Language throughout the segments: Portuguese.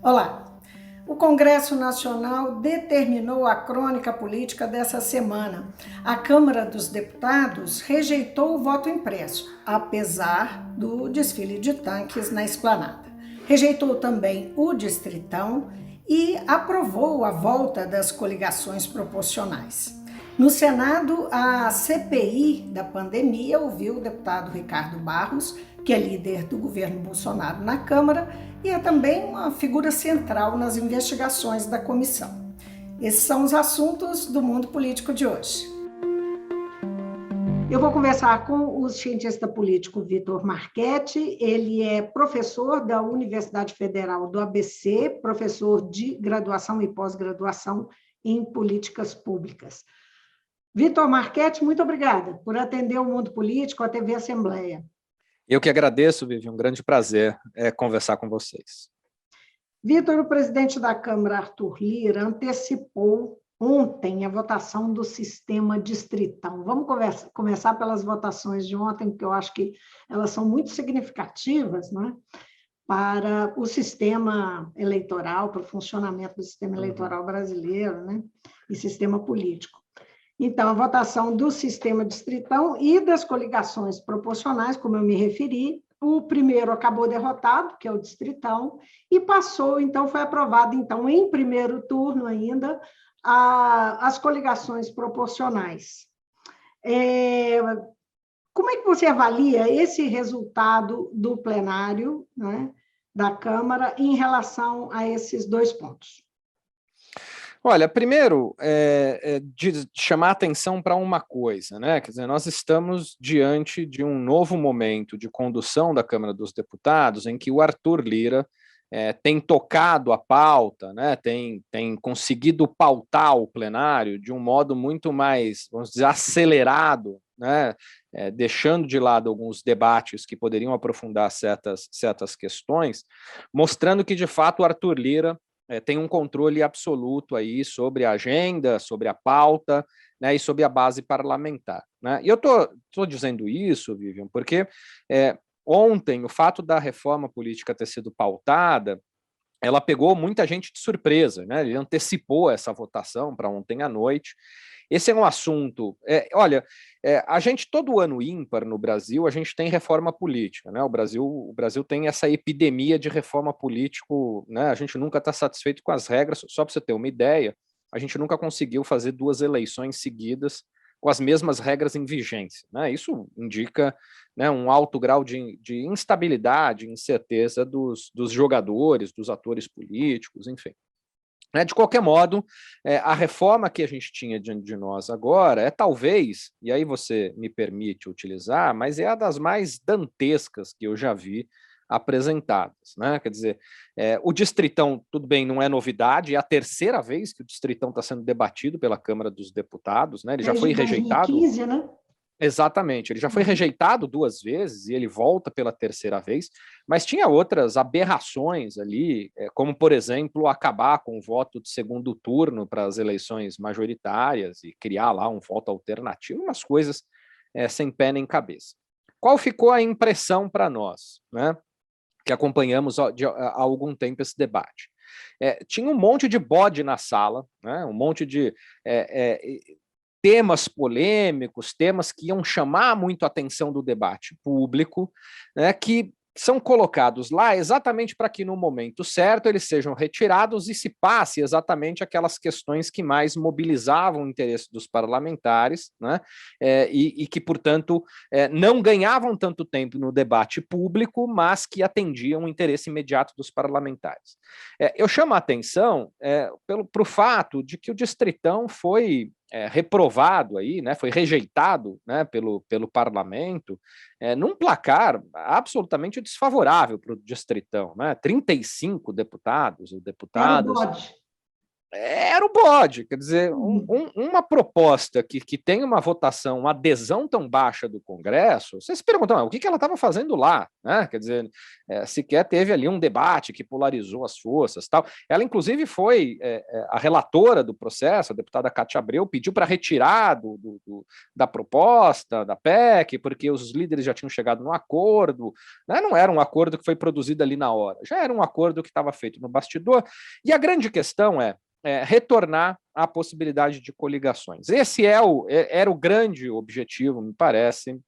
Olá! O Congresso Nacional determinou a crônica política dessa semana. A Câmara dos Deputados rejeitou o voto impresso, apesar do desfile de tanques na esplanada. Rejeitou também o distritão e aprovou a volta das coligações proporcionais. No Senado, a CPI da pandemia ouviu o deputado Ricardo Barros, que é líder do governo Bolsonaro na Câmara e é também uma figura central nas investigações da comissão. Esses são os assuntos do mundo político de hoje. Eu vou conversar com o cientista político Vitor Marchetti. Ele é professor da Universidade Federal do ABC, professor de graduação e pós-graduação em políticas públicas. Vitor Marchetti, muito obrigada por atender o Mundo Político, a TV Assembleia. Eu que agradeço, Vivi, um grande prazer conversar com vocês. Vitor, o presidente da Câmara, Arthur Lira, antecipou ontem a votação do sistema distritão. Vamos começar pelas votações de ontem, porque eu acho que elas são muito significativas, né, para o sistema eleitoral, para o funcionamento do sistema eleitoral brasileiro, né, e sistema político. Então, a votação do sistema distritão e das coligações proporcionais, como eu me referi, o primeiro acabou derrotado, que é o distritão, e passou, então, foi aprovado, então, em primeiro turno ainda, as coligações proporcionais. Como é que você avalia esse resultado do plenário, né, da Câmara em relação a esses dois pontos? Olha, primeiro, de chamar atenção para uma coisa, né? Quer dizer, nós estamos diante de um novo momento de condução da Câmara dos Deputados em que o Arthur Lira tem tocado a pauta, né? Tem conseguido pautar o plenário de um modo muito mais, vamos dizer, acelerado, né? Deixando de lado alguns debates que poderiam aprofundar certas questões, mostrando que, de fato, o Arthur Lira tem um controle absoluto aí sobre a agenda, sobre a pauta, né, e sobre a base parlamentar, né? E eu tô dizendo isso, Vivian, porque ontem o fato da reforma política ter sido pautada, ela pegou muita gente de surpresa, né? Ele antecipou essa votação para ontem à noite. Esse é um assunto... olha, a gente, todo ano ímpar no Brasil, a gente tem reforma política, né? O Brasil tem essa epidemia de reforma político, né? A gente nunca está satisfeito com as regras. Só para você ter uma ideia, a gente nunca conseguiu fazer 2 eleições seguidas com as mesmas regras em vigência, né? Isso indica, né, um alto grau de instabilidade, incerteza dos jogadores, dos atores políticos, enfim. De qualquer modo, a reforma que a gente tinha diante de nós agora talvez, e aí você me permite utilizar, mas é a das mais dantescas que eu já vi apresentadas, né? Quer dizer, o distritão, tudo bem, não é novidade, é a terceira vez que o distritão está sendo debatido pela Câmara dos Deputados, né? Ele já foi rejeitado. 2015, né? Exatamente, ele já foi rejeitado 2 vezes e ele volta pela terceira vez, mas tinha outras aberrações ali, como, por exemplo, acabar com o voto de segundo turno para as eleições majoritárias e criar lá um voto alternativo, umas coisas sem pé nem cabeça. Qual ficou a impressão para nós, né, que acompanhamos há algum tempo esse debate? Tinha um monte de bode na sala, né, um monte de... temas polêmicos, temas que iam chamar muito a atenção do debate público, né, que são colocados lá exatamente para que no momento certo eles sejam retirados e se passe exatamente aquelas questões que mais mobilizavam o interesse dos parlamentares, né, e que, portanto, não ganhavam tanto tempo no debate público, mas que atendiam o interesse imediato dos parlamentares. Eu chamo a atenção para o fato de que o distritão foi reprovado aí, né, foi rejeitado, né, pelo parlamento, num placar absolutamente desfavorável para o distritão, né? 35 deputados ou deputadas. Era o bode. era o bode, quer dizer, uma proposta que tem uma votação, uma adesão tão baixa do Congresso, você se pergunta, o que ela estava fazendo lá, né? Quer dizer, sequer teve ali um debate que polarizou as forças, tal. Ela, inclusive, foi a relatora do processo, a deputada Cátia Abreu, pediu para retirar da proposta, da PEC, porque os líderes já tinham chegado num acordo, né? Não era um acordo que foi produzido ali na hora, já era um acordo que estava feito no bastidor, e a grande questão retornar à possibilidade de coligações. Esse era o grande objetivo, me parece,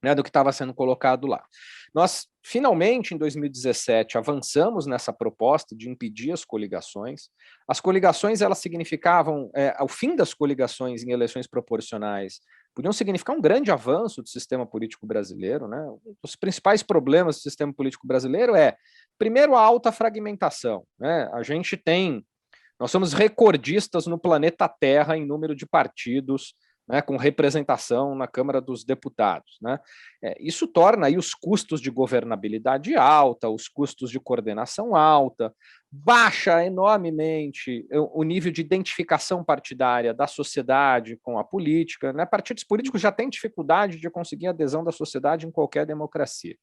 né, do que estava sendo colocado lá. Nós, finalmente, em 2017, avançamos nessa proposta de impedir as coligações. As coligações, elas significavam, ao fim das coligações em eleições proporcionais, podiam significar um grande avanço do sistema político brasileiro, né? Um dos principais problemas do sistema político brasileiro primeiro, a alta fragmentação, né? Nós somos recordistas no planeta Terra em número de partidos, né, com representação na Câmara dos Deputados, né? Isso torna aí os custos de governabilidade alta, os custos de coordenação alta, baixa enormemente o nível de identificação partidária da sociedade com a política, né? Partidos políticos já têm dificuldade de conseguir adesão da sociedade em qualquer democracia.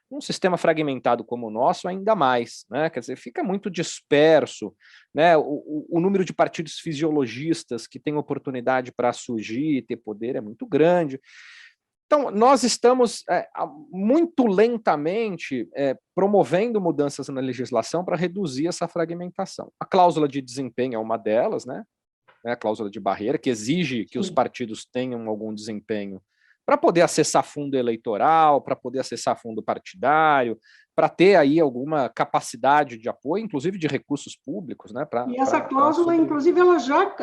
Um sistema fragmentado como o nosso, ainda mais, né? Quer dizer, fica muito disperso, né? O número de partidos fisiologistas que têm oportunidade para surgir e ter poder é muito grande. Então, nós estamos muito lentamente promovendo mudanças na legislação para reduzir essa fragmentação. A cláusula de desempenho é uma delas, né? A cláusula de barreira, que exige que os partidos tenham algum desempenho para poder acessar fundo eleitoral, para poder acessar fundo partidário, para ter aí alguma capacidade de apoio, inclusive de recursos públicos, né? E essa cláusula, inclusive, ela já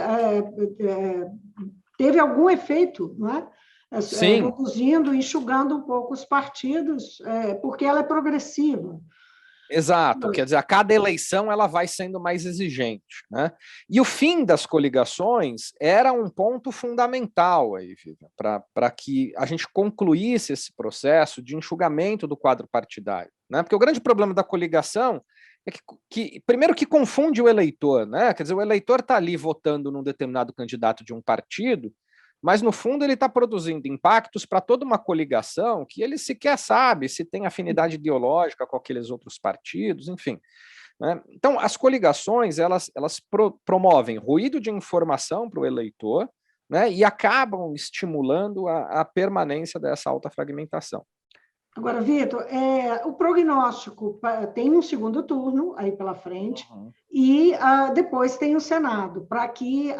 teve algum efeito, né? Reduzindo, enxugando um pouco os partidos, porque ela é progressiva. Exato, quer dizer, a cada eleição ela vai sendo mais exigente, né? E o fim das coligações era um ponto fundamental aí, Vivian, para que a gente concluísse esse processo de enxugamento do quadro partidário, né? Porque o grande problema da coligação é primeiro, que confunde o eleitor, né? Quer dizer, o eleitor está ali votando num determinado candidato de um partido, mas no fundo ele está produzindo impactos para toda uma coligação que ele sequer sabe se tem afinidade ideológica com aqueles outros partidos, enfim, né? Então, as coligações, elas promovem ruído de informação para o eleitor, né, e acabam estimulando a permanência dessa alta fragmentação. Agora, Vitor, o prognóstico tem um segundo turno aí pela frente, e depois tem o Senado, para que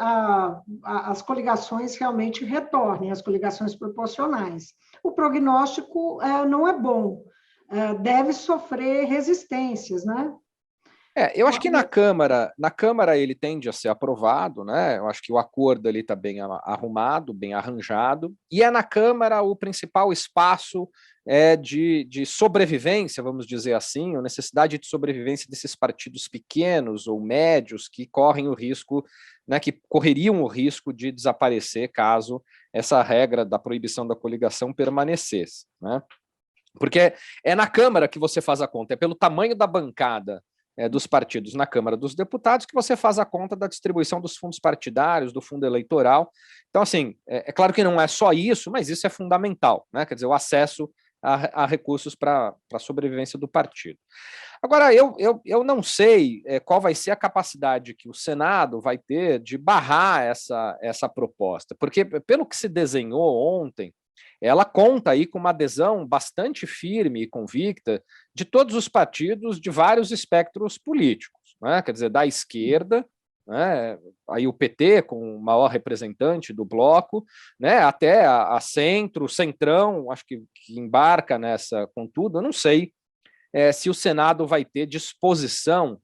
as coligações realmente retornem, as coligações proporcionais. O prognóstico não é bom, deve sofrer resistências, né? Eu acho que na Câmara ele tende a ser aprovado, né? Eu acho que o acordo ali está bem arrumado, bem arranjado, e na Câmara o principal espaço de sobrevivência, vamos dizer assim, a necessidade de sobrevivência desses partidos pequenos ou médios que correm o risco, né, que correriam o risco de desaparecer caso essa regra da proibição da coligação permanecesse, né? Porque é na Câmara que você faz a conta, é pelo tamanho da bancada dos partidos na Câmara dos Deputados que você faz a conta da distribuição dos fundos partidários, do fundo eleitoral. Então, assim, é claro que não é só isso, mas isso é fundamental, né? Quer dizer, o acesso a recursos para a sobrevivência do partido. Agora, eu não sei qual vai ser a capacidade que o Senado vai ter de barrar essa proposta, porque, pelo que se desenhou ontem, ela conta aí com uma adesão bastante firme e convicta de todos os partidos de vários espectros políticos, né? Quer dizer, da esquerda, né? Aí o PT com o maior representante do bloco, né? Até a centro, centrão, acho que embarca nessa com tudo. Eu não sei se o Senado vai ter disposição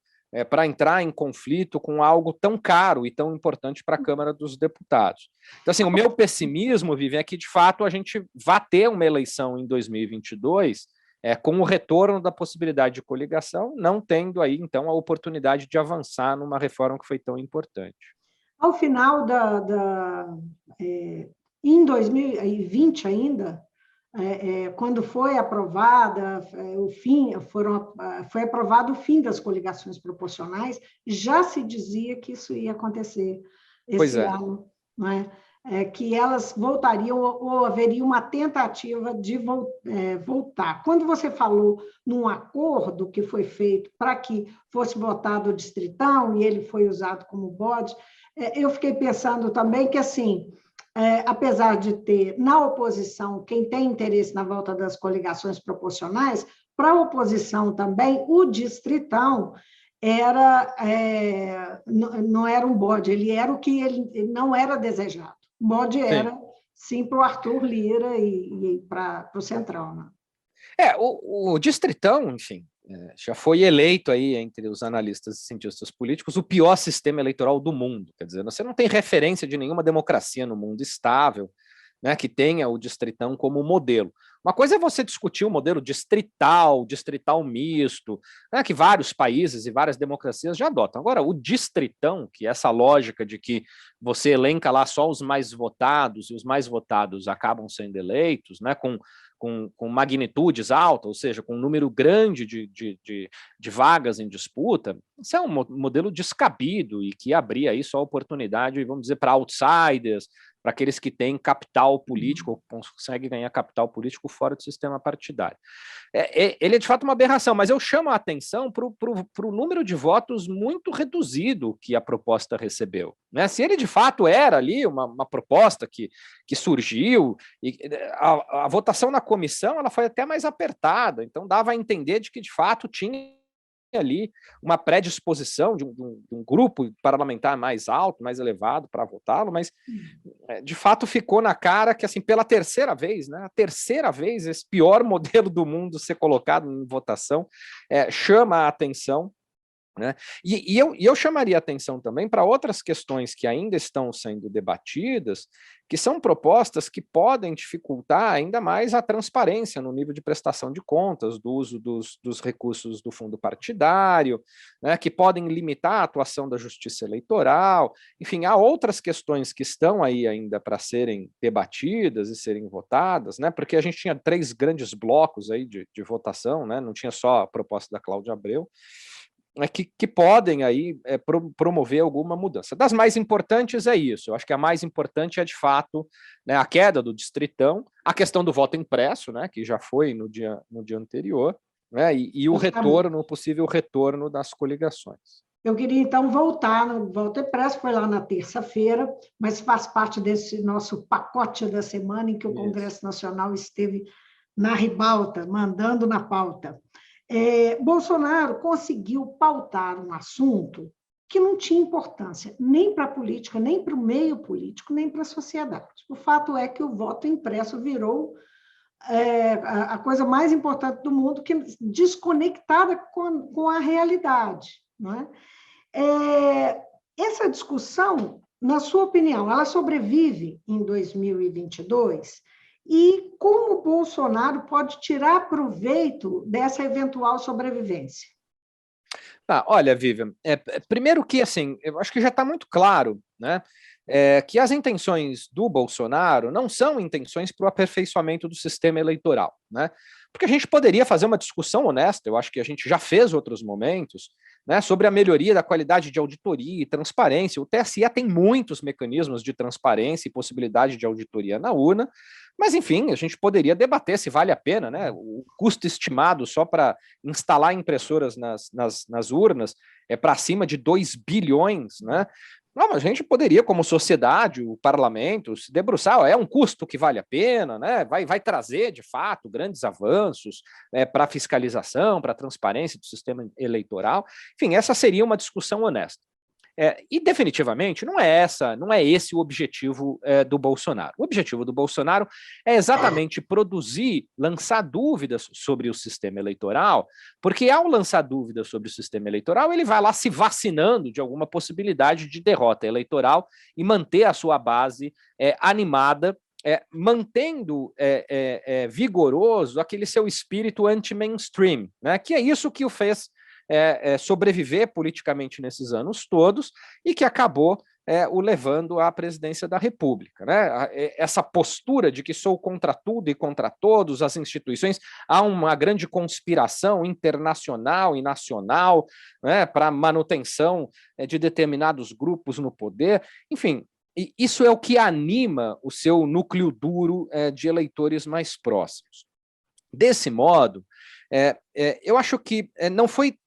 para entrar em conflito com algo tão caro e tão importante para a Câmara dos Deputados. Então, assim, o meu pessimismo, Vivian, é que, de fato, a gente vai ter uma eleição em 2022 com o retorno da possibilidade de coligação, não tendo aí, então, a oportunidade de avançar numa reforma que foi tão importante. Ao final em 2020 ainda, quando foi aprovada foi aprovado o fim das coligações proporcionais, já se dizia que isso ia acontecer esse ano, não é? Que elas voltariam ou haveria uma tentativa de voltar. Quando você falou num acordo que foi feito para que fosse votado o distritão e ele foi usado como bode, eu fiquei pensando também que, assim, apesar de ter na oposição quem tem interesse na volta das coligações proporcionais, para a oposição também, o distritão não era um bode, ele era o que ele não era desejado. O bode era, sim, para o Arthur Lira e para o Centrão. Né? O distritão, enfim, já foi eleito aí entre os analistas e cientistas políticos o pior sistema eleitoral do mundo. Quer dizer, você não tem referência de nenhuma democracia no mundo estável, né, que tenha o distritão como modelo. Uma coisa é você discutir o modelo distrital misto, né, que vários países e várias democracias já adotam. Agora, o distritão, que é essa lógica de que você elenca lá só os mais votados, e os mais votados acabam sendo eleitos, né, com magnitudes altas, ou seja, com um número grande de vagas em disputa, isso é um modelo descabido e que abria aí só oportunidade, vamos dizer, para outsiders, para aqueles que têm capital político, ou conseguem ganhar capital político fora do sistema partidário. Ele é, de fato, uma aberração, mas eu chamo a atenção para o número de votos muito reduzido que a proposta recebeu. Né? Se ele, de fato, era ali uma proposta que surgiu, e a votação na comissão ela foi até mais apertada, então dava a entender de que, de fato, tinha ali uma predisposição de um grupo parlamentar mais alto, mais elevado para votá-lo, mas de fato ficou na cara que, assim, pela terceira vez, né, a terceira vez esse pior modelo do mundo ser colocado em votação chama a atenção. Né? E eu chamaria atenção também para outras questões que ainda estão sendo debatidas, que são propostas que podem dificultar ainda mais a transparência no nível de prestação de contas, do uso dos recursos do fundo partidário, né, que podem limitar a atuação da justiça eleitoral. Enfim, há outras questões que estão aí ainda para serem debatidas e serem votadas, né, porque a gente tinha 3 grandes blocos aí de votação, né, não tinha só a proposta da Cláudia Abreu, que podem aí promover alguma mudança. Das mais importantes é isso. Eu acho que a mais importante é, de fato, né, a queda do distritão, a questão do voto impresso, né, que já foi no dia anterior, né, e o possível retorno das coligações. Eu queria, então, voltar no voto impresso, foi lá na terça-feira, mas faz parte desse nosso pacote da semana em que o Congresso Nacional esteve na ribalta, mandando na pauta. Bolsonaro conseguiu pautar um assunto que não tinha importância nem para a política, nem para o meio político, nem para a sociedade. O fato é que o voto impresso virou a coisa mais importante do mundo, que desconectada com a realidade. Não é? Essa discussão, na sua opinião, ela sobrevive em 2022? E como o Bolsonaro pode tirar proveito dessa eventual sobrevivência? Olha, Vivian, primeiro que, assim, eu acho que já está muito claro, né, que as intenções do Bolsonaro não são intenções para o aperfeiçoamento do sistema eleitoral, né, porque a gente poderia fazer uma discussão honesta, eu acho que a gente já fez outros momentos, né, sobre a melhoria da qualidade de auditoria e transparência. O TSE tem muitos mecanismos de transparência e possibilidade de auditoria na urna, mas, enfim, a gente poderia debater se vale a pena, né? O custo estimado só para instalar impressoras nas urnas é para cima de 2 bilhões, né? Não, a gente poderia, como sociedade, o parlamento, se debruçar, é um custo que vale a pena, né? Vai trazer, de fato, grandes avanços para a fiscalização, para a transparência do sistema eleitoral. Enfim, essa seria uma discussão honesta. E definitivamente não é esse o objetivo do Bolsonaro. O objetivo do Bolsonaro é exatamente produzir, lançar dúvidas sobre o sistema eleitoral, porque ao lançar dúvidas sobre o sistema eleitoral, ele vai lá se vacinando de alguma possibilidade de derrota eleitoral e manter a sua base animada, mantendo vigoroso aquele seu espírito anti-mainstream, né? Que é isso que o fez sobreviver politicamente nesses anos todos e que acabou o levando à presidência da República, né? Essa postura de que sou contra tudo e contra todos, as instituições, há uma grande conspiração internacional e nacional, né, para manutenção de determinados grupos no poder, enfim, isso é o que anima o seu núcleo duro de eleitores mais próximos. Desse modo, eu acho que não foi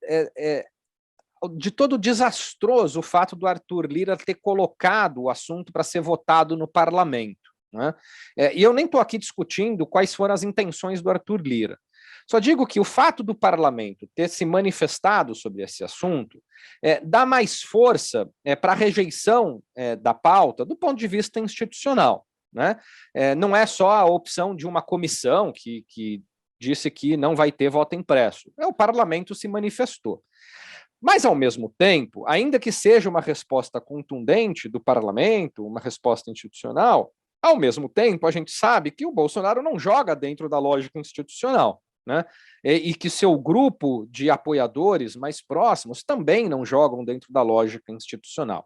de todo desastroso o fato do Arthur Lira ter colocado o assunto para ser votado no parlamento, né? E eu nem estou aqui discutindo quais foram as intenções do Arthur Lira. Só digo que o fato do parlamento ter se manifestado sobre esse assunto dá mais força para a rejeição da pauta do ponto de vista institucional, né? Não é só a opção de uma comissão que disse que não vai ter voto impresso. O parlamento se manifestou. Mas, ao mesmo tempo, ainda que seja uma resposta contundente do parlamento, uma resposta institucional, ao mesmo tempo, a gente sabe que o Bolsonaro não joga dentro da lógica institucional, né? E que seu grupo de apoiadores mais próximos também não jogam dentro da lógica institucional.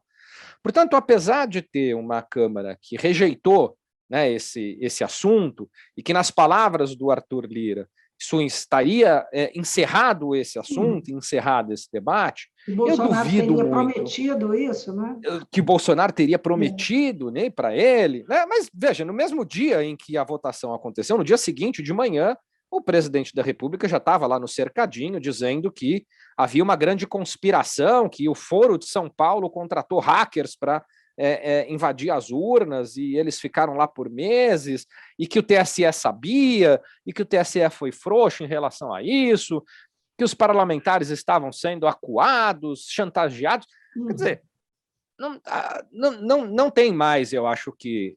Portanto, apesar de ter uma Câmara que rejeitou, né, esse assunto, e que, nas palavras do Arthur Lira, isso estaria encerrado esse assunto, encerrado esse debate, eu duvido muito. Prometido isso, né? Que Bolsonaro teria prometido, né, para ele, né? Mas veja, no mesmo dia em que a votação aconteceu, no dia seguinte de manhã, o presidente da República já estava lá no cercadinho dizendo que havia uma grande conspiração, que o Foro de São Paulo contratou hackers para invadir as urnas e eles ficaram lá por meses, e que o TSE sabia, e que o TSE foi frouxo em relação a isso, que os parlamentares estavam sendo acuados, chantageados. Quer dizer, não tem mais, eu acho que,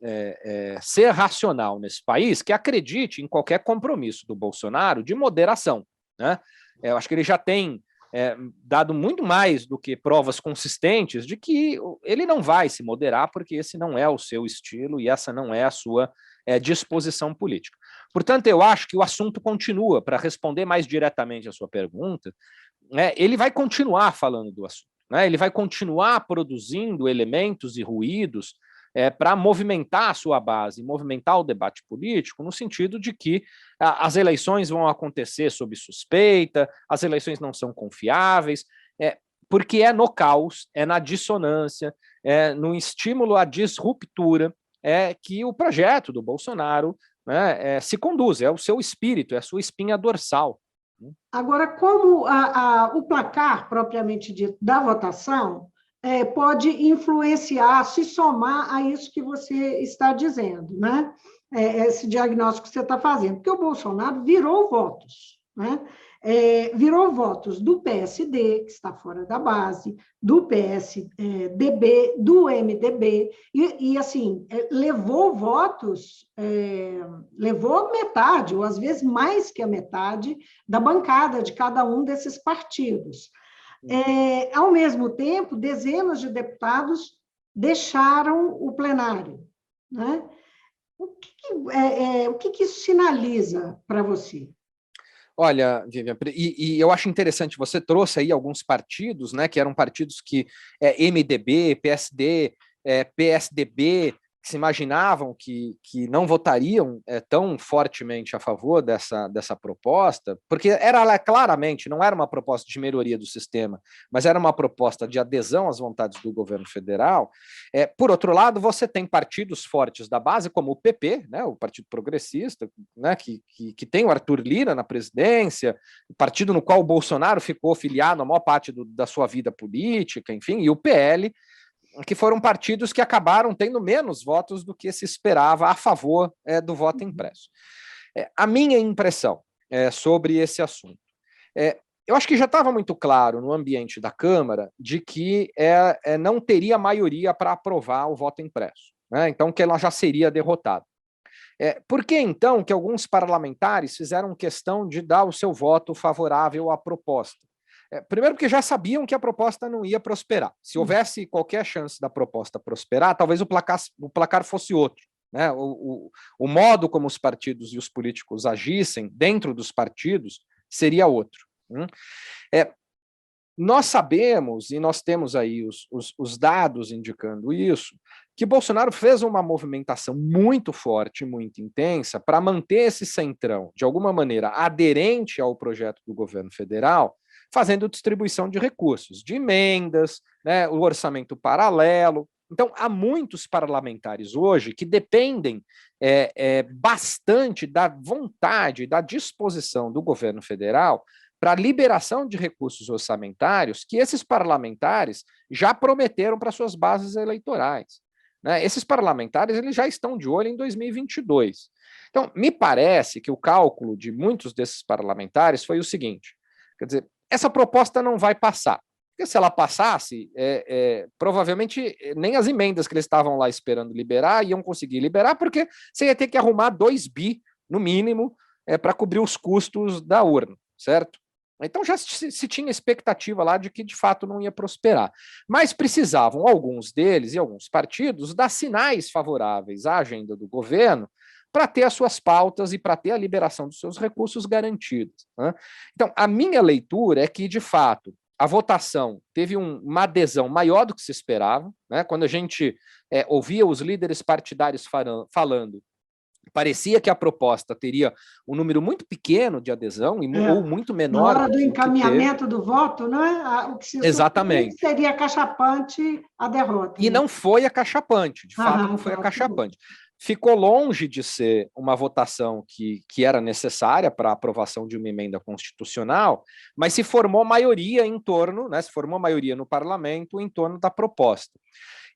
ser racional nesse país que acredite em qualquer compromisso do Bolsonaro de moderação, né? Eu acho que ele já tem dado muito mais do que provas consistentes de que ele não vai se moderar, porque esse não é o seu estilo e essa não é a sua disposição política. Portanto, eu acho que o assunto continua, para responder mais diretamente a sua pergunta, ele vai continuar falando do assunto, né? Ele vai continuar produzindo elementos e ruídos para movimentar a sua base, movimentar o debate político, no sentido de que as eleições vão acontecer sob suspeita, as eleições não são confiáveis, porque é no caos, é na dissonância, no estímulo à disruptura que o projeto do Bolsonaro, né, se conduz, é o seu espírito, é a sua espinha dorsal. Agora, como o placar, propriamente dito, da votação, pode influenciar, se somar a isso que você está dizendo, né? Esse diagnóstico que você está fazendo, porque o Bolsonaro virou votos, né? Virou votos do PSD, que está fora da base, do PSDB, do MDB, e assim, levou votos, levou metade, ou às vezes mais que a metade, da bancada de cada um desses partidos. Ao mesmo tempo, dezenas de deputados deixaram o plenário, né? O que isso sinaliza para você? Olha, Vivian, e eu acho interessante, você trouxe aí alguns partidos, né, que eram partidos que MDB, PSD, PSDB, que se imaginavam que não votariam tão fortemente a favor dessa proposta, porque era claramente, não era uma proposta de melhoria do sistema, mas era uma proposta de adesão às vontades do governo federal. Por outro lado, você tem partidos fortes da base, como o PP, né, o Partido Progressista, né, que tem o Arthur Lira na presidência, o partido no qual o Bolsonaro ficou filiado a maior parte da sua vida política, enfim, e o PL, que foram partidos que acabaram tendo menos votos do que se esperava a favor do voto impresso. A minha impressão sobre esse assunto, eu acho que já estava muito claro no ambiente da Câmara de que não teria maioria para aprovar o voto impresso, né? Então que ela já seria derrotada. Por que, então, que alguns parlamentares fizeram questão de dar o seu voto favorável à proposta? Primeiro porque já sabiam que a proposta não ia prosperar. Se houvesse qualquer chance da proposta prosperar, talvez o placar fosse outro, né? O modo como os partidos e os políticos agissem dentro dos partidos seria outro. Nós sabemos, e nós temos aí os dados indicando isso, que Bolsonaro fez uma movimentação muito forte, muito intensa, para manter esse centrão, de alguma maneira, aderente ao projeto do governo federal, fazendo distribuição de recursos, de emendas, né, o orçamento paralelo. Então, há muitos parlamentares hoje que dependem bastante da vontade, da disposição do governo federal para a liberação de recursos orçamentários que esses parlamentares já prometeram para suas bases eleitorais. Né? Esses parlamentares eles já estão de olho em 2022. Então, me parece que o cálculo de muitos desses parlamentares foi o seguinte, quer dizer, essa proposta não vai passar. Porque se ela passasse, provavelmente nem as emendas que eles estavam lá esperando liberar iam conseguir liberar, porque você ia ter que arrumar 2 bi, no mínimo, para cobrir os custos da urna, certo? Então já se tinha expectativa lá de que de fato não ia prosperar. Mas precisavam alguns deles e alguns partidos dar sinais favoráveis à agenda do governo para ter as suas pautas e para ter a liberação dos seus recursos garantidos. Né? Então, a minha leitura é que, de fato, a votação teve uma adesão maior do que se esperava. Né? Quando a gente ouvia os líderes partidários falando, parecia que a proposta teria um número muito pequeno de adesão, ou muito menor. Na hora do encaminhamento do voto, não é? O que se Exatamente. Seria acachapante a derrota. E não foi acachapante, de fato não foi acachapante. Ficou longe de ser uma votação que era necessária para a aprovação de uma emenda constitucional, mas se formou maioria em torno, né, se formou maioria no parlamento em torno da proposta.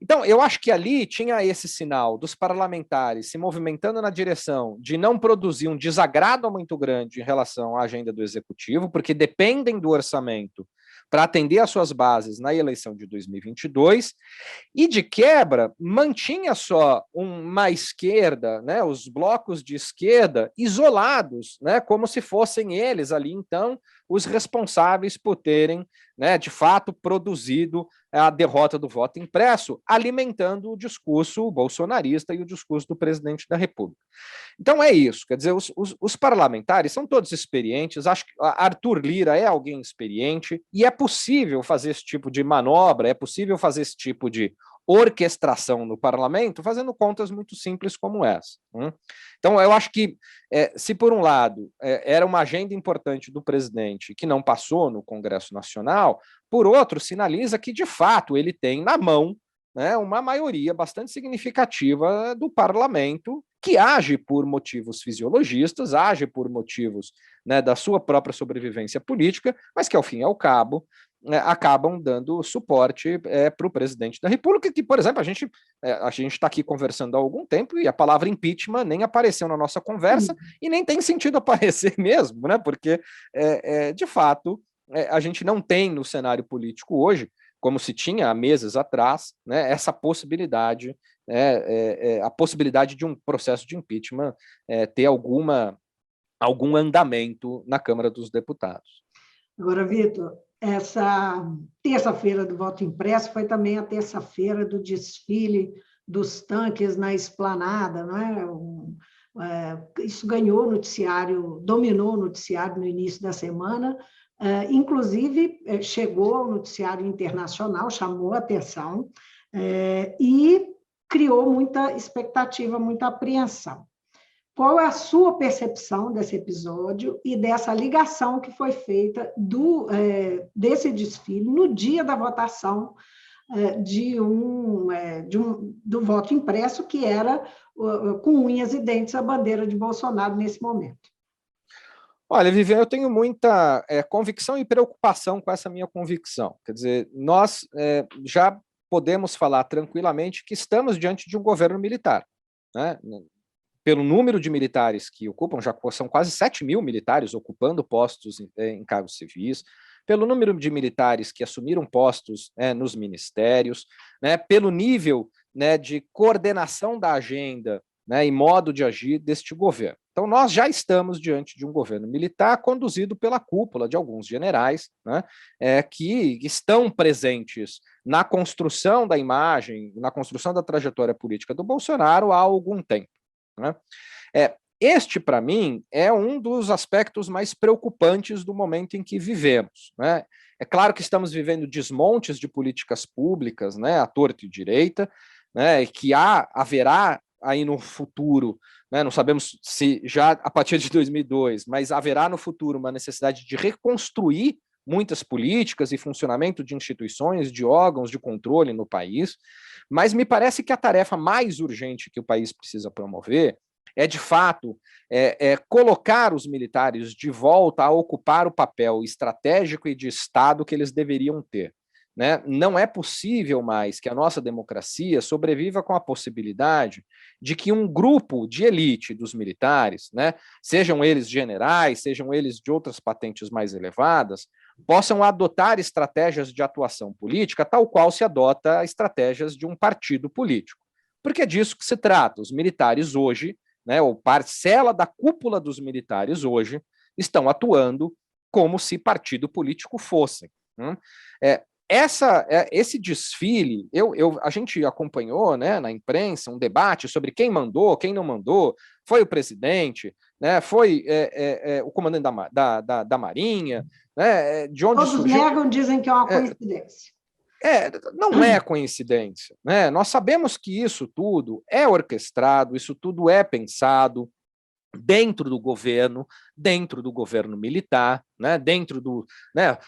Então, eu acho que ali tinha esse sinal dos parlamentares se movimentando na direção de não produzir um desagrado muito grande em relação à agenda do executivo, porque dependem do orçamento para atender às suas bases na eleição de 2022, e de quebra mantinha só uma esquerda, né, os blocos de esquerda isolados, né, como se fossem eles ali, então, os responsáveis por terem, né, de fato, produzido a derrota do voto impresso, alimentando o discurso bolsonarista e o discurso do presidente da República. Então é isso, quer dizer, os parlamentares são todos experientes, acho que Arthur Lira é alguém experiente, e é possível fazer esse tipo de manobra, é possível fazer esse tipo de orquestração no parlamento, fazendo contas muito simples como essa. Então, eu acho que, se por um lado era uma agenda importante do presidente que não passou no Congresso Nacional, por outro, sinaliza que, de fato, ele tem na mão, né, uma maioria bastante significativa do parlamento que age por motivos fisiologistas, age por motivos, né, da sua própria sobrevivência política, mas que, ao fim e ao cabo, acabam dando suporte para o presidente da República, que, por exemplo, a gente está aqui conversando há algum tempo e a palavra impeachment nem apareceu na nossa conversa e nem tem sentido aparecer mesmo, né? Porque, de fato, a gente não tem no cenário político hoje, como se tinha há meses atrás, né, essa possibilidade, a possibilidade de um processo de impeachment ter algum andamento na Câmara dos Deputados. Agora, Vitor, essa terça-feira do voto impresso foi também a terça-feira do desfile dos tanques na esplanada, não é? Isso ganhou o noticiário, dominou o noticiário no início da semana, inclusive chegou ao noticiário internacional, chamou a atenção e criou muita expectativa, muita apreensão. Qual é a sua percepção desse episódio e dessa ligação que foi feita desse desfile no dia da votação do voto impresso, que era com unhas e dentes a bandeira de Bolsonaro nesse momento? Olha, Viviane, eu tenho muita convicção e preocupação com essa minha convicção. Quer dizer, nós já podemos falar tranquilamente que estamos diante de um governo militar, né? Pelo número de militares que ocupam, já são quase 7 mil militares ocupando postos em cargos civis, pelo número de militares que assumiram postos nos ministérios, né, pelo nível, né, de coordenação da agenda, né, e modo de agir deste governo. Então, nós já estamos diante de um governo militar conduzido pela cúpula de alguns generais, né, que estão presentes na construção da imagem, na construção da trajetória política do Bolsonaro há algum tempo. Né? Este, para mim, é um dos aspectos mais preocupantes do momento em que vivemos. Né? É claro que estamos vivendo desmontes de políticas públicas, né, à torto e direita, né, e que haverá aí no futuro, né, não sabemos se já a partir de 2002, mas haverá no futuro uma necessidade de reconstruir muitas políticas e funcionamento de instituições, de órgãos de controle no país, mas me parece que a tarefa mais urgente que o país precisa promover é, de fato, colocar os militares de volta a ocupar o papel estratégico e de Estado que eles deveriam ter. Né? Não é possível mais que a nossa democracia sobreviva com a possibilidade de que um grupo de elite dos militares, né, sejam eles generais, sejam eles de outras patentes mais elevadas, possam adotar estratégias de atuação política tal qual se adota estratégias de um partido político. Porque é disso que se trata. Os militares hoje, né, ou parcela da cúpula dos militares hoje, estão atuando como se partido político fossem. Esse desfile, a gente acompanhou, né, na imprensa um debate sobre quem mandou, quem não mandou, foi o presidente, né, foi o comandante da Marinha, né, de onde Todos surgiu... negam, dizem que é uma coincidência. Não é coincidência, né? Nós sabemos que isso tudo é orquestrado, isso tudo é pensado dentro do governo militar, né? Dentro do, né?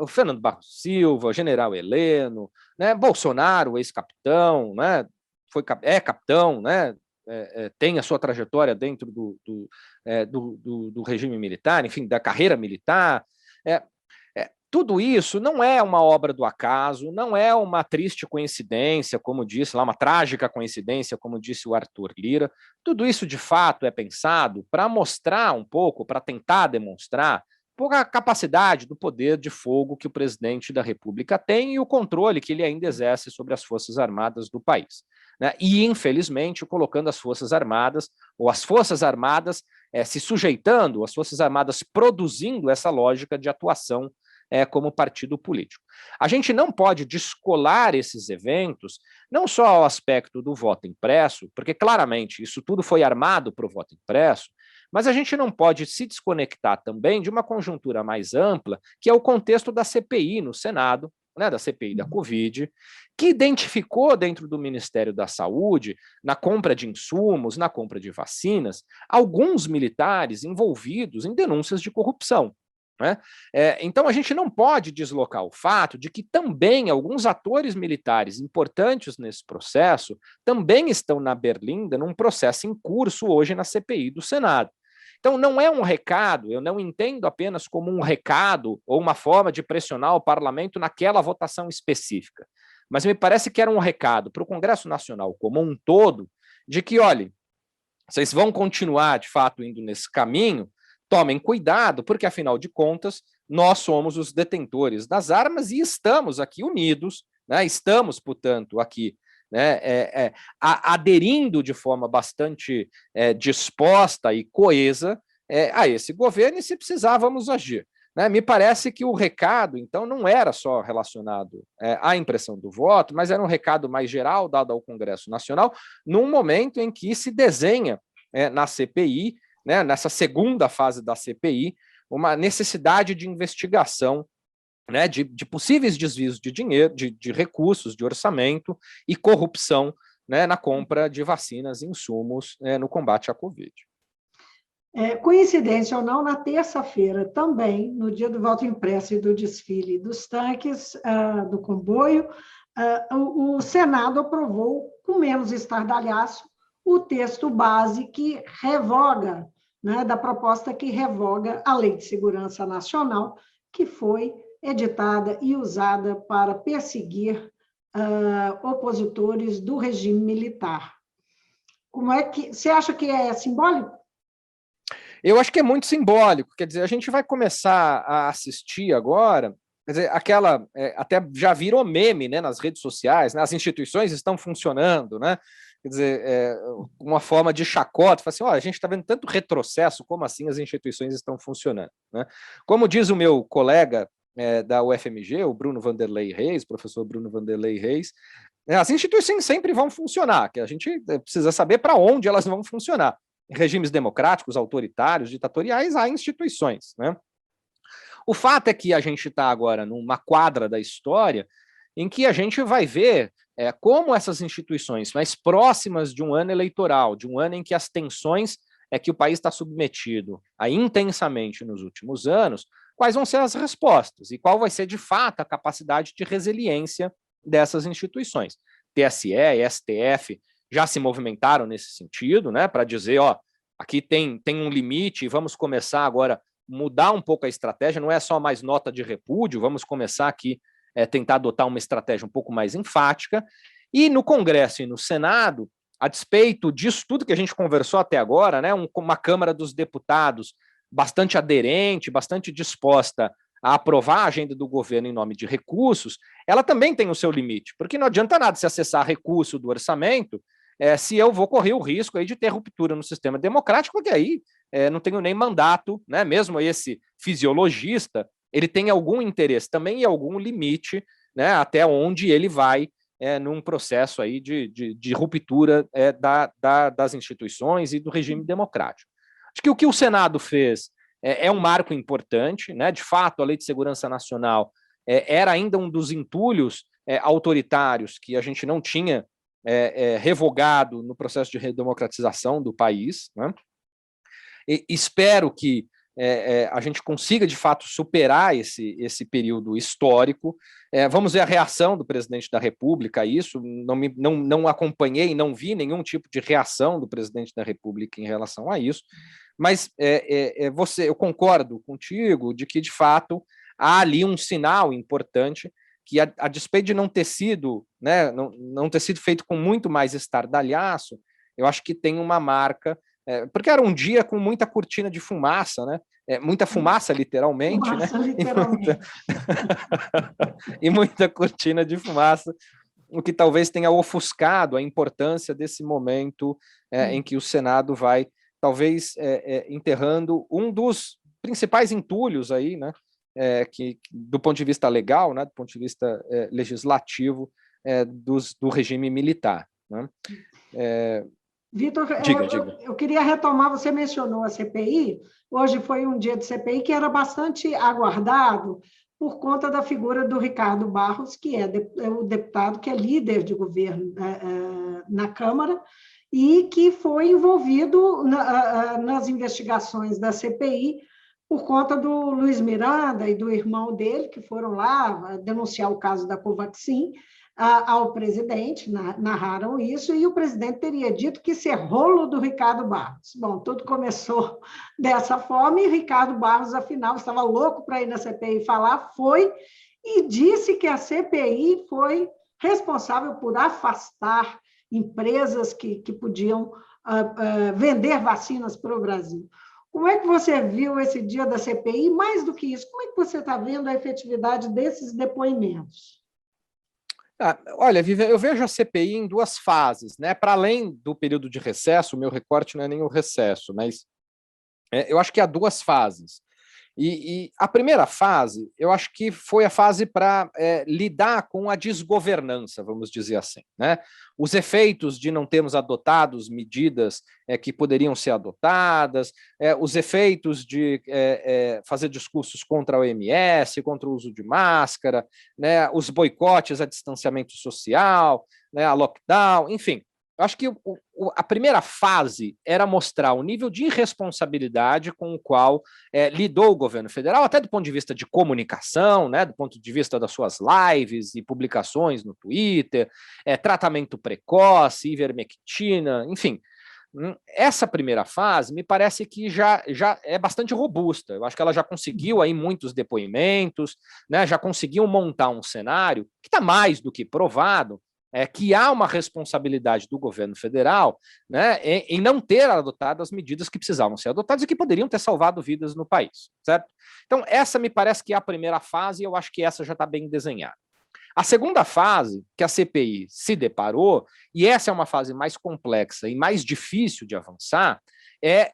O Fernando Barros Silva, o General Heleno, né? Bolsonaro, ex-capitão, né? É capitão, né? Tem a sua trajetória dentro do regime militar, enfim, da carreira militar. Tudo isso não é uma obra do acaso, não é uma triste coincidência, como disse lá, uma trágica coincidência, como disse o Arthur Lira. Tudo isso, de fato, é pensado para mostrar um pouco, para tentar demonstrar a capacidade do poder de fogo que o presidente da República tem e o controle que ele ainda exerce sobre as Forças Armadas do país. Né? E, infelizmente, colocando as Forças Armadas, ou as Forças Armadas se sujeitando, as Forças Armadas produzindo essa lógica de atuação como partido político. A gente não pode descolar esses eventos, não só ao aspecto do voto impresso, porque claramente isso tudo foi armado para o voto impresso, mas a gente não pode se desconectar também de uma conjuntura mais ampla, que é o contexto da CPI no Senado, né, da CPI da Covid, que identificou dentro do Ministério da Saúde, na compra de insumos, na compra de vacinas, alguns militares envolvidos em denúncias de corrupção. Né? Então, a gente não pode deslocar o fato de que também alguns atores militares importantes nesse processo também estão na berlinda num processo em curso hoje na CPI do Senado. Então, não é um recado, eu não entendo apenas como um recado ou uma forma de pressionar o parlamento naquela votação específica, mas me parece que era um recado para o Congresso Nacional como um todo de que, olha, vocês vão continuar, de fato, indo nesse caminho, tomem cuidado, porque, afinal de contas, nós somos os detentores das armas e estamos aqui unidos, né? Estamos, portanto, aqui, né, aderindo de forma bastante disposta e coesa a esse governo, e se precisar, vamos agir. Né? Me parece que o recado, então, não era só relacionado à impressão do voto, mas era um recado mais geral dado ao Congresso Nacional, num momento em que se desenha na CPI, né, nessa segunda fase da CPI, uma necessidade de investigação, né, de possíveis desvios de dinheiro, de recursos, de orçamento e corrupção, né, na compra de vacinas e insumos no combate à Covid. Coincidência ou não, na terça-feira também, no dia do voto impresso e do desfile dos tanques, do comboio, o Senado aprovou, com menos estardalhaço, o texto base que revoga, né, da proposta que revoga a Lei de Segurança Nacional, que foi editada e usada para perseguir opositores do regime militar. Como é que você acha que é simbólico? Eu acho que é muito simbólico, quer dizer, a gente vai começar a assistir agora, quer dizer, aquela, até já virou meme, né, nas redes sociais, né, as instituições estão funcionando, né, quer dizer, uma forma de chacota, fala assim, a gente está vendo tanto retrocesso, como assim as instituições estão funcionando, né? Como diz o meu colega da UFMG, o Bruno Vanderlei Reis, professor Bruno Vanderlei Reis, as instituições sempre vão funcionar, que a gente precisa saber para onde elas vão funcionar. Em regimes democráticos, autoritários, ditatoriais, há instituições, né? O fato é que a gente está agora numa quadra da história em que a gente vai ver como essas instituições mais próximas de um ano eleitoral, de um ano em que as tensões que o país está submetido a intensamente nos últimos anos, quais vão ser as respostas e qual vai ser, de fato, a capacidade de resiliência dessas instituições. TSE e STF já se movimentaram nesse sentido, né, para dizer, ó, aqui tem um limite e vamos começar agora mudar um pouco a estratégia, não é só mais nota de repúdio, vamos começar aqui tentar adotar uma estratégia um pouco mais enfática. E no Congresso e no Senado, a despeito disso tudo que a gente conversou até agora, né, uma Câmara dos Deputados bastante aderente, bastante disposta a aprovar a agenda do governo em nome de recursos, ela também tem o seu limite, porque não adianta nada se acessar recurso do orçamento se eu vou correr o risco aí de ter ruptura no sistema democrático, porque aí não tenho nem mandato, né? Mesmo esse fisiologista, ele tem algum interesse também e algum limite, né? Até onde ele vai num processo aí de ruptura das instituições e do regime democrático. Acho que o que o Senado fez é um marco importante, né? De fato, a Lei de Segurança Nacional era ainda um dos entulhos autoritários que a gente não tinha revogado no processo de redemocratização do país, né? E espero que a gente consiga, de fato, superar esse período histórico. Vamos ver a reação do presidente da República a isso. Não acompanhei, não vi nenhum tipo de reação do presidente da República em relação a isso, mas eu concordo contigo de que, de fato, há ali um sinal importante que, a despeito de não ter sido, né, não ter sido feito com muito mais estardalhaço, eu acho que tem uma marca, porque era um dia com muita cortina de fumaça, né? Muita fumaça, literalmente, Fumaça, né? literalmente. E muita cortina de fumaça, o que talvez tenha ofuscado a importância desse momento em que o Senado vai, talvez, enterrando um dos principais entulhos aí, né? Que, do ponto de vista legal, né, do ponto de vista legislativo, do regime militar. Né? Vitor, Diga. eu queria retomar, você mencionou a CPI, hoje foi um dia de CPI que era bastante aguardado por conta da figura do Ricardo Barros, que é o deputado que é líder de governo na Câmara e que foi envolvido nas investigações da CPI por conta do Luiz Miranda e do irmão dele, que foram lá denunciar o caso da Covaxin ao presidente, narraram isso, e o presidente teria dito que isso é rolo do Ricardo Barros. Bom, tudo começou dessa forma, e Ricardo Barros, afinal, estava louco para ir na CPI falar, foi, e disse que a CPI foi responsável por afastar empresas que podiam vender vacinas para o Brasil. Como é que você viu esse dia da CPI? Mais do que isso, como é que você está vendo a efetividade desses depoimentos? Olha, Vivian, eu vejo a CPI em duas fases, né? Para além do período de recesso, o meu recorte não é nem o recesso, mas eu acho que há duas fases. E a primeira fase, eu acho que foi a fase para lidar com a desgovernança, vamos dizer assim, né? Os efeitos de não termos adotado medidas que poderiam ser adotadas, os efeitos de fazer discursos contra a OMS, contra o uso de máscara, né? Os boicotes a distanciamento social, né? A lockdown, enfim. Eu acho que a primeira fase era mostrar o nível de irresponsabilidade com o qual lidou o governo federal, até do ponto de vista de comunicação, né, do ponto de vista das suas lives e publicações no Twitter, tratamento precoce, ivermectina, enfim. Essa primeira fase me parece que já é bastante robusta. Eu acho que ela já conseguiu aí muitos depoimentos, né, já conseguiu montar um cenário que está mais do que provado, que há uma responsabilidade do governo federal, né, em não ter adotado as medidas que precisavam ser adotadas e que poderiam ter salvado vidas no país, certo? Então, essa me parece que é a primeira fase, e eu acho que essa já está bem desenhada. A segunda fase, que a CPI se deparou, e essa é uma fase mais complexa e mais difícil de avançar, é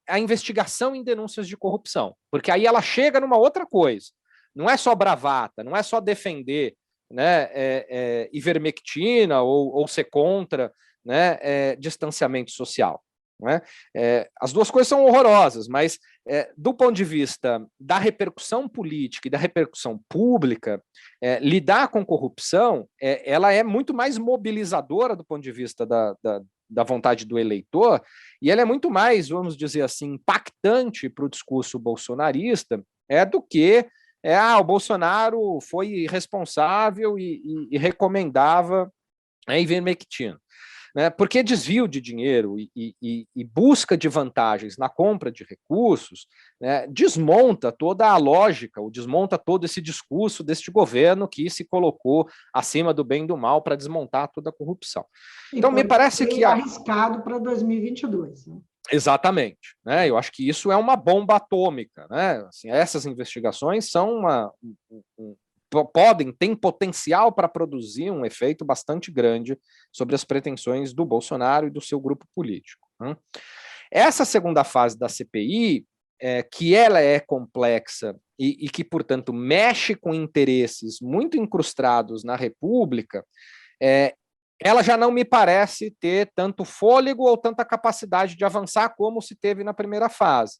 a investigação em denúncias de corrupção, porque aí ela chega numa outra coisa. Não é só bravata, não é só defender, né, ivermectina ou ser contra, né, distanciamento social. né? As duas coisas são horrorosas, mas do ponto de vista da repercussão política e da repercussão pública, lidar com corrupção, ela é muito mais mobilizadora do ponto de vista da vontade do eleitor, e ela é muito mais, vamos dizer assim, impactante para o discurso bolsonarista do que o Bolsonaro foi irresponsável e recomendava ivermectina. Né? Porque desvio de dinheiro e busca de vantagens na compra de recursos, né, desmonta toda a lógica, ou desmonta todo esse discurso deste governo que se colocou acima do bem e do mal para desmontar toda a corrupção. Então, me parece que arriscado para 2022. Né? Exatamente, né? Eu acho que isso é uma bomba atômica, né? Assim, essas investigações são têm potencial para produzir um efeito bastante grande sobre as pretensões do Bolsonaro e do seu grupo político. Né? Essa segunda fase da CPI, que ela é complexa e que, portanto, mexe com interesses muito incrustados na República, ela já não me parece ter tanto fôlego ou tanta capacidade de avançar como se teve na primeira fase.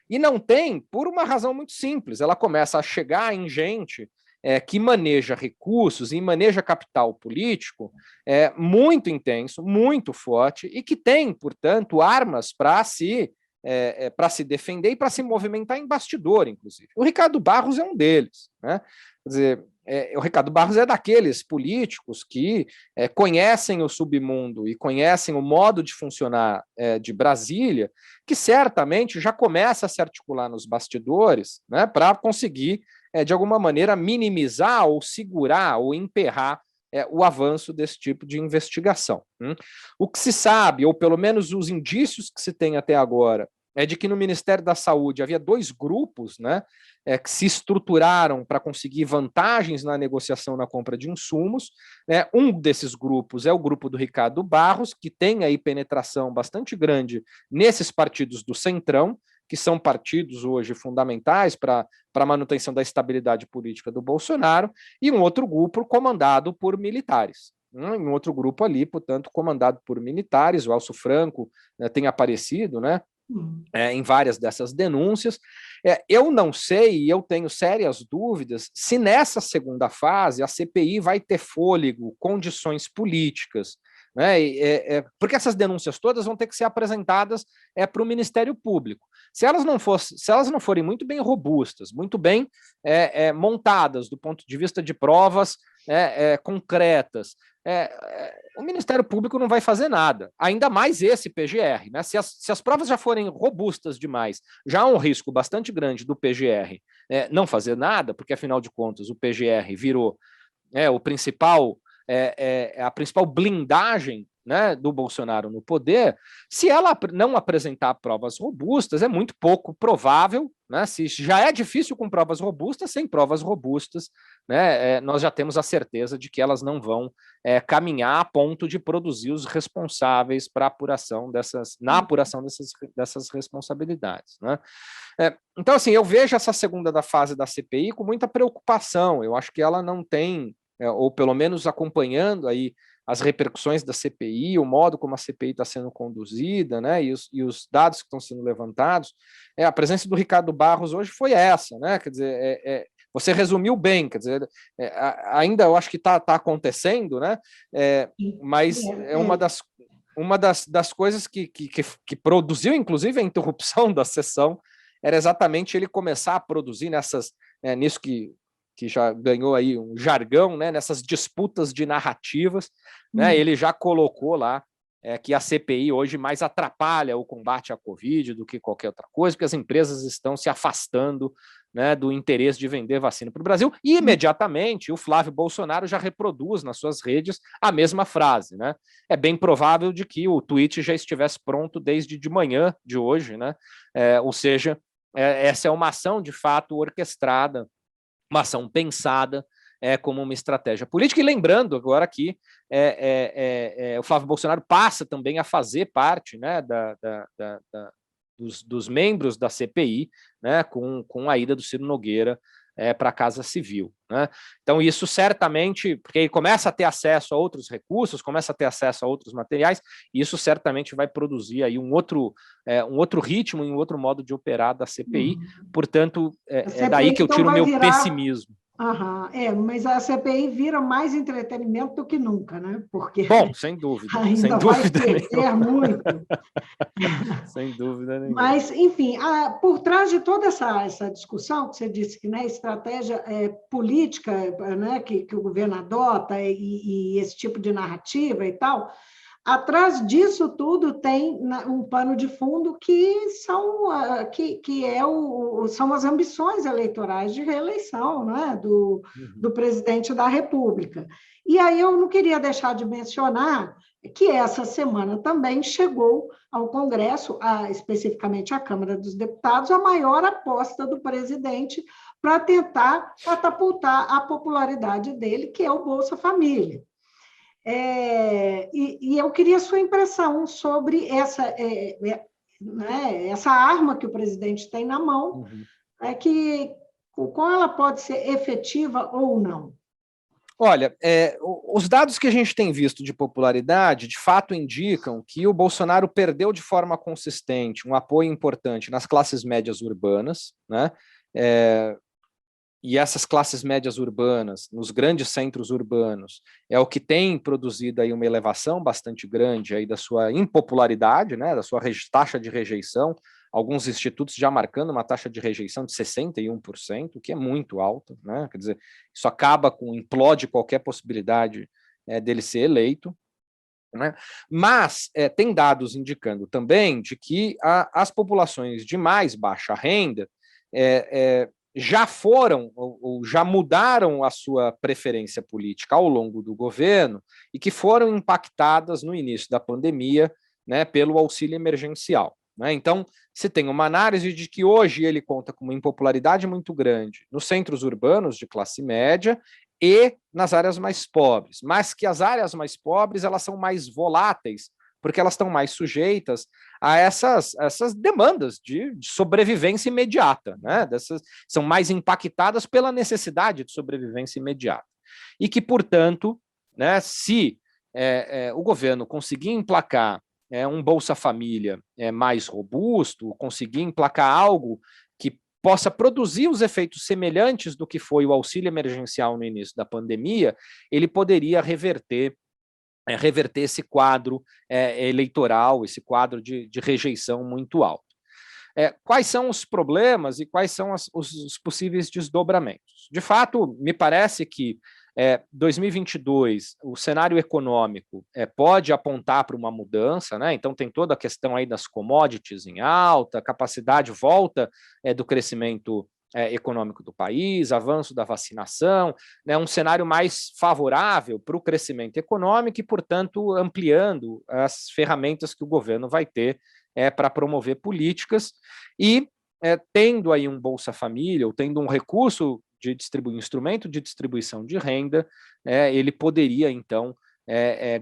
E não tem por uma razão muito simples. Ela começa a chegar em gente que maneja recursos e maneja capital político muito intenso, muito forte, e que tem, portanto, armas para se defender e para se movimentar em bastidor, inclusive. O Ricardo Barros é um deles. Né? Quer dizer, o Ricardo Barros é daqueles políticos que conhecem o submundo e conhecem o modo de funcionar de Brasília, que certamente já começa a se articular nos bastidores, né, para conseguir, de alguma maneira, minimizar ou segurar ou emperrar o avanço desse tipo de investigação. O que se sabe, ou pelo menos os indícios que se tem até agora, é de que no Ministério da Saúde havia dois grupos, né, que se estruturaram para conseguir vantagens na negociação na compra de insumos. Um desses grupos é o grupo do Ricardo Barros, que tem aí penetração bastante grande nesses partidos do Centrão, que são partidos hoje fundamentais para a manutenção da estabilidade política do Bolsonaro, e um outro grupo comandado por militares. Um outro grupo ali, portanto, comandado por militares. O Elcio Franco tem aparecido, né, em várias dessas denúncias. Eu não sei, e eu tenho sérias dúvidas, se nessa segunda fase a CPI vai ter fôlego, condições políticas, né? Porque essas denúncias todas vão ter que ser apresentadas para o Ministério Público. Se elas não forem muito bem robustas, muito bem montadas do ponto de vista de provas concretas, o Ministério Público não vai fazer nada, ainda mais esse PGR. Né? Se as provas já forem robustas demais, já há um risco bastante grande do PGR não fazer nada, porque, afinal de contas, o PGR virou a principal blindagem, né, do Bolsonaro no poder. Se ela não apresentar provas robustas, é muito pouco provável, né, se já é difícil com provas robustas, sem provas robustas, né, nós já temos a certeza de que elas não vão caminhar a ponto de produzir os responsáveis para apuração na apuração dessas responsabilidades. Né? Então, assim, eu vejo essa segunda fase da CPI com muita preocupação. Eu acho que ela não tem, ou pelo menos acompanhando aí as repercussões da CPI, o modo como a CPI está sendo conduzida, né, e os dados que estão sendo levantados, a presença do Ricardo Barros hoje foi essa, né, quer dizer, você resumiu bem, quer dizer, ainda eu acho que está acontecendo, né, mas uma das coisas que produziu, inclusive, a interrupção da sessão, era exatamente ele começar a produzir nisso que já ganhou aí um jargão, né, nessas disputas de narrativas, né, ele já colocou lá que a CPI hoje mais atrapalha o combate à Covid do que qualquer outra coisa, porque as empresas estão se afastando, né, do interesse de vender vacina para o Brasil, e imediatamente o Flávio Bolsonaro já reproduz nas suas redes a mesma frase. Né? É bem provável de que o tweet já estivesse pronto desde de manhã de hoje, né? Ou seja, essa é uma ação de fato orquestrada, uma ação pensada como uma estratégia política. E lembrando agora que o Flávio Bolsonaro passa também a fazer parte, né, dos membros da CPI, né, com a ida do Ciro Nogueira para a Casa Civil, né? Então, isso certamente, porque ele começa a ter acesso a outros recursos, começa a ter acesso a outros materiais, e isso certamente vai produzir aí um outro ritmo e um outro modo de operar da CPI, portanto, é daí que eu então tiro o vai meu virar... pessimismo. mas a CPI vira mais entretenimento do que nunca, né? Porque Bom, sem dúvida ainda vai nenhuma. perder muito. Sem dúvida nenhuma. Mas, enfim, por trás de toda essa discussão que você disse que, né, estratégia política, né, que o governo adota e esse tipo de narrativa e tal, atrás disso tudo tem um pano de fundo que são as ambições eleitorais de reeleição, né, do presidente da República. E aí eu não queria deixar de mencionar que essa semana também chegou ao Congresso, especificamente à Câmara dos Deputados, a maior aposta do presidente para tentar catapultar a popularidade dele, que é o Bolsa Família. E eu queria a sua impressão sobre essa arma que o presidente tem na mão, como ela pode ser efetiva ou não. Olha, os dados que a gente tem visto de popularidade, de fato, indicam que o Bolsonaro perdeu de forma consistente um apoio importante nas classes médias urbanas, né? E essas classes médias urbanas, nos grandes centros urbanos, é o que tem produzido aí uma elevação bastante grande aí da sua impopularidade, né? Da sua taxa de rejeição. Alguns institutos já marcando uma taxa de rejeição de 61%, que é muito alta, né? Quer dizer, isso implode qualquer possibilidade dele ser eleito, né? Mas tem dados indicando também de que as populações de mais baixa renda já foram ou já mudaram a sua preferência política ao longo do governo e que foram impactadas no início da pandemia, né, pelo auxílio emergencial. Então, se tem uma análise de que hoje ele conta com uma impopularidade muito grande nos centros urbanos de classe média e nas áreas mais pobres, mas que as áreas mais pobres elas são mais voláteis, porque elas estão mais sujeitas a essas demandas de sobrevivência imediata, né? São mais impactadas pela necessidade de sobrevivência imediata. E que, portanto, né, se o governo conseguir emplacar um Bolsa Família mais robusto, conseguir emplacar algo que possa produzir os efeitos semelhantes do que foi o auxílio emergencial no início da pandemia, ele poderia reverter esse quadro eleitoral, esse quadro de rejeição muito alto. Quais são os problemas e quais são os possíveis desdobramentos? De fato, me parece que 2022, o cenário econômico pode apontar para uma mudança, né? Então tem toda a questão aí das commodities em alta, capacidade volta do crescimento econômico do país, avanço da vacinação, né, um cenário mais favorável para o crescimento econômico e, portanto, ampliando as ferramentas que o governo vai ter para promover políticas e tendo aí um Bolsa Família, ou tendo um recurso instrumento de distribuição de renda, ele poderia, então,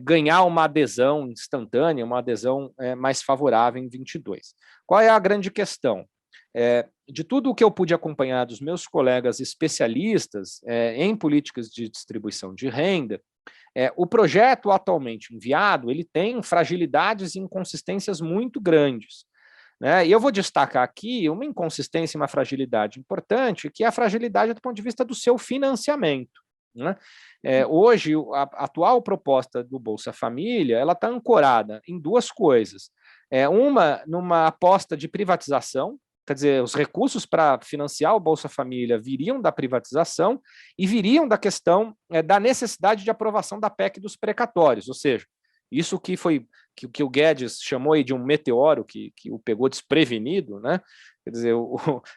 ganhar uma adesão instantânea, uma adesão mais favorável em 22. Qual é a grande questão? De tudo o que eu pude acompanhar dos meus colegas especialistas em políticas de distribuição de renda, o projeto atualmente enviado, ele tem fragilidades e inconsistências muito grandes, né? E eu vou destacar aqui uma inconsistência e uma fragilidade importante, que é a fragilidade do ponto de vista do seu financiamento, né? Hoje, a atual proposta do Bolsa Família, ela está ancorada em duas coisas. Uma, numa aposta de privatização, quer dizer, os recursos para financiar o Bolsa Família viriam da privatização e viriam da questão da necessidade de aprovação da PEC dos precatórios, ou seja, isso que o Guedes chamou aí de um meteoro que o pegou desprevenido, né? Quer dizer,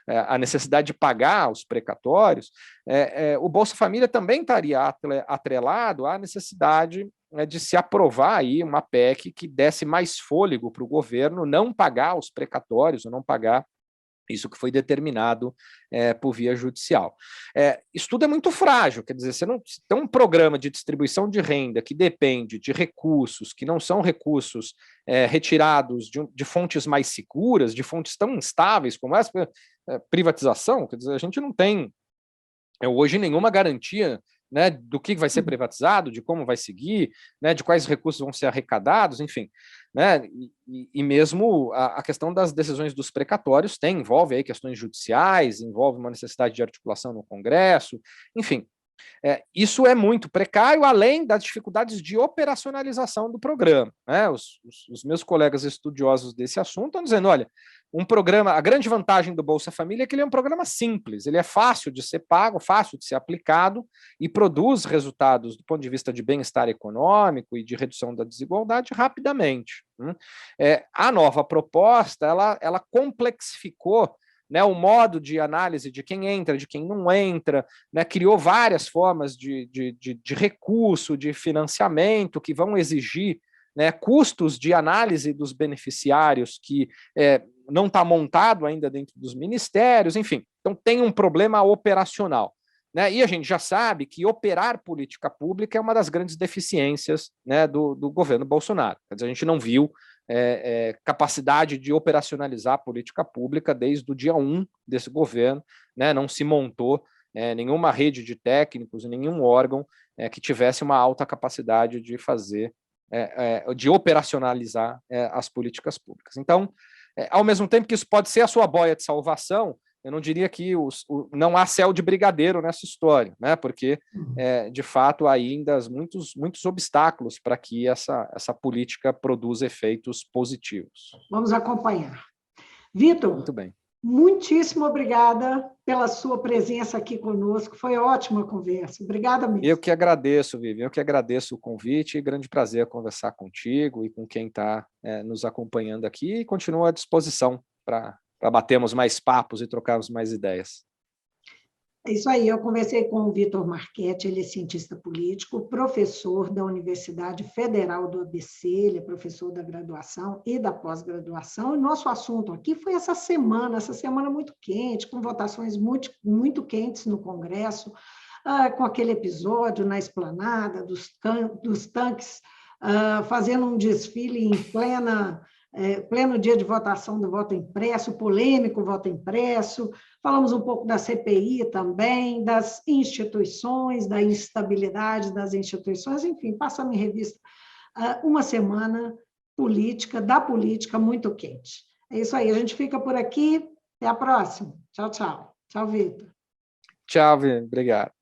a necessidade de pagar os precatórios, o Bolsa Família também estaria atrelado à necessidade de se aprovar aí uma PEC que desse mais fôlego para o governo não pagar os precatórios, ou não pagar isso que foi determinado por via judicial. Isso tudo é muito frágil, quer dizer, você não tem um programa de distribuição de renda que depende de recursos que não são recursos retirados de fontes mais seguras, de fontes tão instáveis como essa privatização, quer dizer, a gente não tem hoje nenhuma garantia, né, do que vai ser privatizado, de como vai seguir, né, de quais recursos vão ser arrecadados, enfim, né, e mesmo a questão das decisões dos precatórios envolve aí questões judiciais, envolve uma necessidade de articulação no Congresso, enfim. Isso é muito precário, além das dificuldades de operacionalização do programa, né? Os meus colegas estudiosos desse assunto estão dizendo, olha, um programa, a grande vantagem do Bolsa Família é que ele é um programa simples, ele é fácil de ser pago, fácil de ser aplicado e produz resultados do ponto de vista de bem-estar econômico e de redução da desigualdade rapidamente. A nova proposta, ela complexificou, né, o modo de análise de quem entra, de quem não entra, né, criou várias formas de recurso, de financiamento que vão exigir, né, custos de análise dos beneficiários que não está montado ainda dentro dos ministérios, enfim. Então tem um problema operacional. Né, e a gente já sabe que operar política pública é uma das grandes deficiências, né, do governo Bolsonaro. Quer dizer, a gente não viu capacidade de operacionalizar a política pública desde o dia 1 desse governo, né, não se montou nenhuma rede de técnicos, nenhum órgão que tivesse uma alta capacidade de fazer, de operacionalizar as políticas públicas. Então, ao mesmo tempo que isso pode ser a sua boia de salvação, eu não diria que não há céu de brigadeiro nessa história, né? Porque, de fato, há ainda muitos obstáculos para que essa política produza efeitos positivos. Vamos acompanhar. Vitor, muito bem. Muitíssimo obrigada pela sua presença aqui conosco, foi ótima a conversa. Obrigada mesmo. Eu que agradeço, Vivi, eu que agradeço o convite, grande prazer conversar contigo e com quem está nos acompanhando aqui, e continuo à disposição para batermos mais papos e trocarmos mais ideias. É isso aí, eu conversei com o Vitor Marchetti, ele é cientista político, professor da Universidade Federal do ABC, ele é professor da graduação e da pós-graduação, e nosso assunto aqui foi essa semana muito quente, com votações muito, muito quentes no Congresso, com aquele episódio na esplanada dos tanques, fazendo um desfile em pleno dia de votação do voto impresso, polêmico voto impresso, falamos um pouco da CPI também, das instituições, da instabilidade das instituições, enfim, passamos em revista uma semana da política muito quente. É isso aí, a gente fica por aqui, até a próxima. Tchau, tchau. Tchau, Vitor. Tchau, Vitor. Obrigado.